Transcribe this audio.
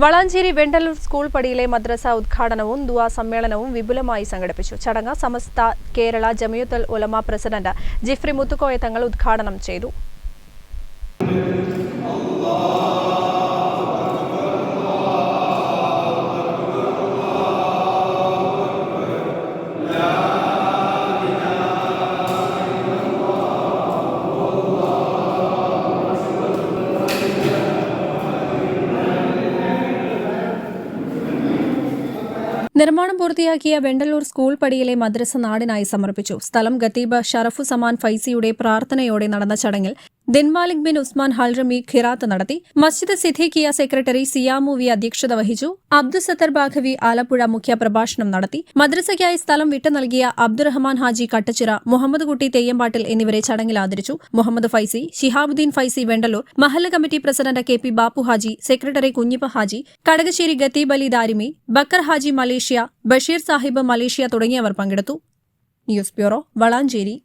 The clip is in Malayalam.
വളാഞ്ചേരി വെണ്ടലൂർ സ്കൂൾ പടിയിലെ മദ്രസ ഉദ്ഘാടനവും ദുആ സമ്മേളനവും വിപുലമായി സംഘടിപ്പിച്ചു. ചടങ്ങ് സമസ്ത കേരള ജമിയത്തുൽ ഉലമ പ്രസിഡന്റ് ജിഫ്രി മുത്തുക്കോയ തങ്ങൾ ഉദ്ഘാടനം ചെയ്തു. നിർമ്മാണം പൂർത്തിയാക്കിയ വെണ്ടലൂർ സ്കൂൾ പടിയിലെ മദ്രസ നാടിനായി സമർപ്പിച്ചു. സ്ഥലം ഖതീബ് ഷറഫുസമാൻ ഫൈസിയുടെ പ്രാർത്ഥനയോടെ നടന്ന ചടങ്ങിൽ ദിൻമാലിക് ബിൻ ഉസ്മാൻ ഹൽറമി ഖിറാത്ത് നടത്തി. മസ്ജിദ് സിദ്ദീഖിയ സെക്രട്ടറി സിയാമു വി അധ്യക്ഷത വഹിച്ചു. അബ്ദുസത്തർ ബാഖവി ആലപ്പുഴ മുഖ്യപ്രഭാഷണം നടത്തി. മദ്രസയ്ക്കായി സ്ഥലം വിട്ടു നൽകിയ അബ്ദുറഹ്മാൻ ഹാജി കട്ടച്ചിറ, മുഹമ്മദ് കുട്ടി തെയ്യമ്പാട്ടിൽ എന്നിവരെ ചടങ്ങിൽ ആദരിച്ചു. മുഹമ്മദ് ഫൈസി, ഷിഹാബുദ്ദീൻ ഫൈസി വെണ്ടലൂർ, മഹല്ല് committee president K P. Bappu Haji, secretary Kunhippa Haji, Kadakassery ഖതീബ് അലി ദാരിമി, ബക്കർ ഹാജി മലേഷ്യ, ബഷീർ സാഹിബ് മലേഷ്യ തുടങ്ങിയവർ പങ്കെടുത്തു. News bureau, Valanchery.